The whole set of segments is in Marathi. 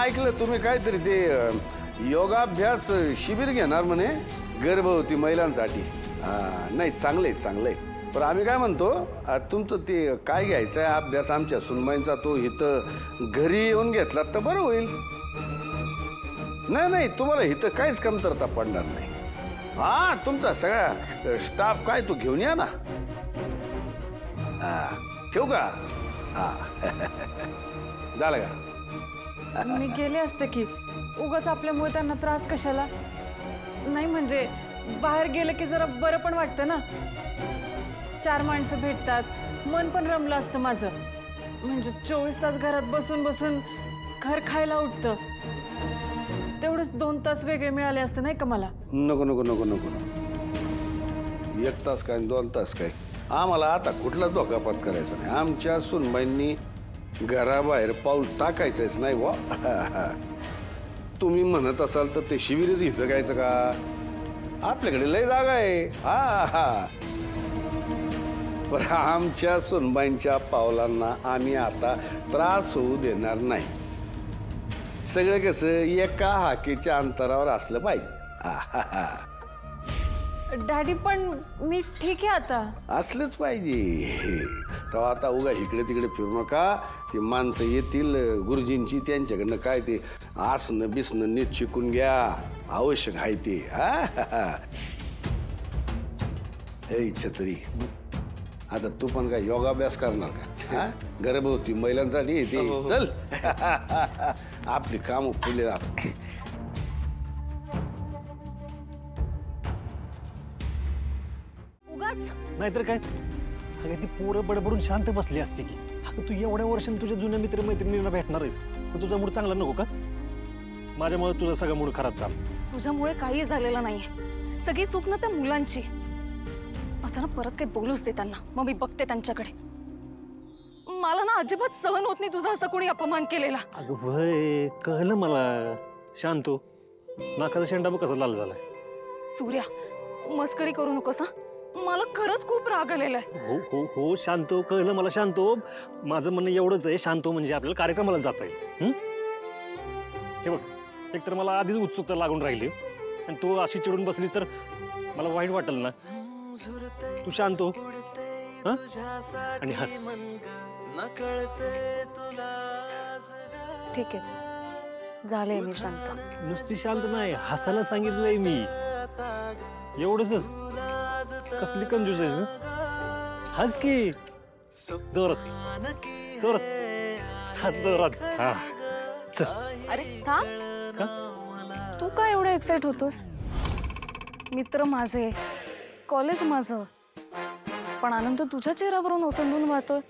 ऐकलं तुम्ही काहीतरी ते योगाभ्यास शिबिर घेणार म्हणे गर्भवती महिलांसाठी. नाही चांगलंय चांगलंय. पण आम्ही काय म्हणतो तुमचं ते काय घ्यायचं आहे अभ्यास आमच्या सुनबाईंचा तो इथं घरी येऊन घेतला तर बरं होईल. नाही नाही तुम्हाला इथं काहीच कमतरता पडणार नाही. हा तुमचा सगळा स्टाफ काय तू घेऊन या ना. ठेवू का? झालं का? मी गेले असते की उगाच आपल्यामुळे त्यांना त्रास कशाला. नाही म्हणजे बाहेर गेले की जरा बरं पण वाटतं ना. 4 माणसं भेटतात मन पण रमलं असतं माझं. म्हणजे 24 तास घरात बसून बसून घर खायला उठतं. तेवढंच 2 तास वेगळे मिळाले असते नाही का मला. नको नको नको नको. 1 तास काय 2 तास काय आम्हाला आता कुठलाच धोकापत करायचा नाही. आमच्या सुनबाईंनी घराबाहेर पाऊल टाकायचंच नाही वा. तुम्ही म्हणत असाल तर ते शिबिरच इथं घ्यायचं का? आपल्याकडे लय जागा आहे. हा पण आमच्या सुनबाईंच्या पावलांना आम्ही आता त्रास होऊ देणार नाही. सगळं कसं एका हाकेच्या अंतरावर असलं पाहिजे. डॅडी पण मी ठीक आहे आता. असलंच पाहिजे. तेव्हा आता उगा इकडे तिकडे फिरू नका. ती माणसं येतील गुरुजींची त्यांच्याकडनं काय ते आसनं बिसनं नीट शिकून घ्या. आवश्यक आहे ते. छत्री आता तू पण काय योगाभ्यास करणार का? गर्भवती महिलांसाठी येते. चल आपली काम फुले. नाहीतर काय अगं ती पोरं बडबडून शांत बसली असते की. अगं तू एवढ्या वर्षांनी तुझ्या जुन्या मित्र मैत्रिणींना भेटणार आहेस पण तुझा मूड चांगला नको का? माझ्यामुळे तुझा सगळा मूड खराब झाला. तुझ्यामुळे काही झालेलं नाहीये. सगळी चूक ना त्या मुलांची. आता ना परत काही बोलूच दे त्यांना. मग मी बघते त्यांच्याकडे. मला ना अजिबात सहन होत नाही तुझा असं कोणी अपमान केलेला. अगं वय कळलं मला. शांतो नाकाचा शेंडा बघ कसा लाल झालाय. सूर्या मस्करी करू नकोस. मला खरंच खूप राग आलेला आहे. हो हो हो शांतो कळलं मला. शांतो माझं म्हणणं एवढंच आहे. शांतो म्हणजे आपल्याला कार्यक्रमाला जाता येईल. हे बघ एकतर मला आधीच उत्सुकता लागून राहिली आणि तू अशी चिडून बसलीस तर मला वाईट वाटेल ना. तू शांत हो आणि हस. ठीक आहे झाले मी शांत. नुसती शांत नाही हसायला सांगितलंय मी. एवढंच. कसली कंजूस आहेस ना. हस की जोरात जोरात जोरात. अरे थांब का? तू काय एवढं एक्साइट होतोस? मित्र माझे कॉलेज माझं पण आनंद तुझ्या चेहऱ्यावरून ओसंडून वाहतोय.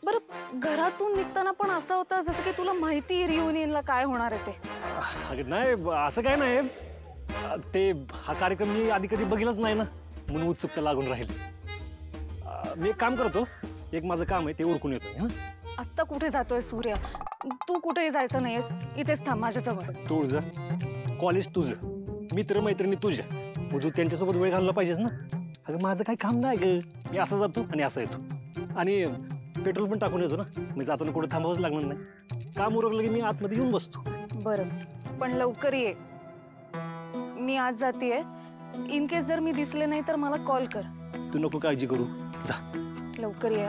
बरं घरातून निघताना पण असा होता जसं की तुला माहिती रियुनियनला काय होणार आहे ते. नाही असं काय नाही. ते हा कार्यक्रम मी आधी कधी बघितलाच नाही ना म्हणून उत्सुकता लागून राहील. मी एक काम करतो. एक माझं काम आहे ते उरकून येतो. आत्ता कुठे जातोय सूर्या? तू कुठेही जायचं नाहीयेस. इथेच थांब माझ्याजवळ. तुझं कॉलेज तुझं मित्र मैत्रिणी तुझ्या मग तू त्यांच्यासोबत वेळ घालवला पाहिजेस ना. अगं माझं काही काम नाही ग. मी असं जातो आणि असं येतो आणि पेट्रोल पण टाकून येतो ना. मी जाताना कुठे थांबावंच लागणार नाही. काम उरकलं की मी आतमध्ये येऊन बसतो. बरं पण लवकर ये. मी आज जातेय. इन केस जर मी दिसले नाही तर मला कॉल कर. तू नको काळजी करू. जा लवकर ये.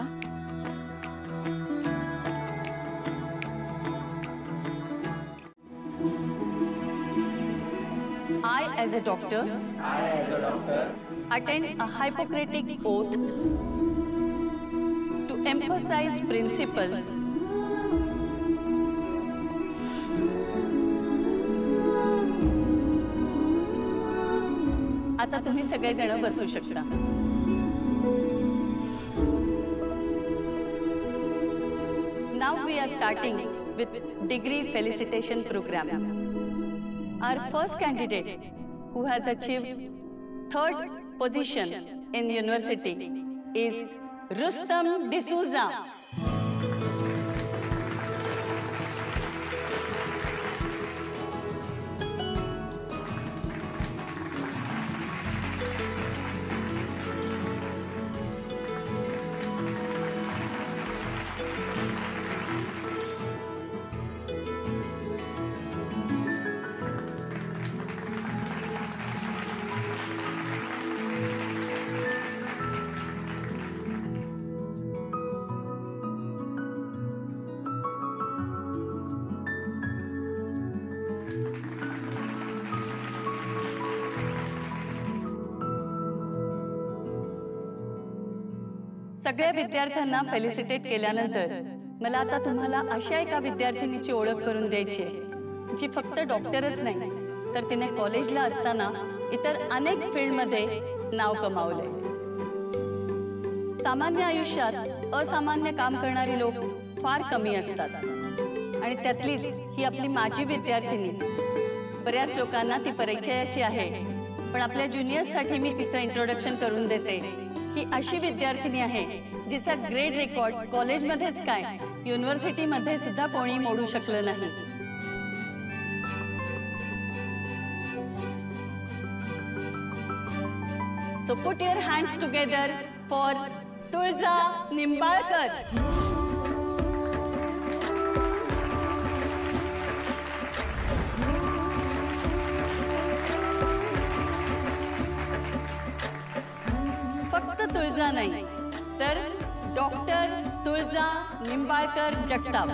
I, as a doctor, attend a Hippocratic oath to emphasize principles आता तुम्ही सगळेजण बसू शकता. Now we are starting with degree felicitation program. Our first candidate who has achieved 3rd position in university is Rustam D'Souza. सगळ्या विद्यार्थ्यांना फेलिसिटेट केल्यानंतर मला आता तुम्हाला अशा एका विद्यार्थिनीची ओळख करून द्यायची आहे जी फक्त डॉक्टरच नाही तर तिने कॉलेजला असताना इतर अनेक फील्डमध्ये नाव कमावले. सामान्य आयुष्यात असामान्य काम करणारी लोक फार कमी असतात आणि त्यातलीच ही आपली माजी विद्यार्थिनी. बऱ्याच लोकांना ती परिचयाची आहे, पण आपल्या ज्युनियर्ससाठी मी तिचं इंट्रोडक्शन करून देते. ही अशी विद्यार्थिनी आहे जिचा ग्रेड रेकॉर्ड कॉलेजमध्येच काय युनिव्हर्सिटीमध्ये सुद्धा कोणी मोडू शकलं नाही. So put your hands together for Tulja Nimbalkar. फक्त तुळजा नाही तर डॉक्टर तुळजा निंबाळकर जगताप.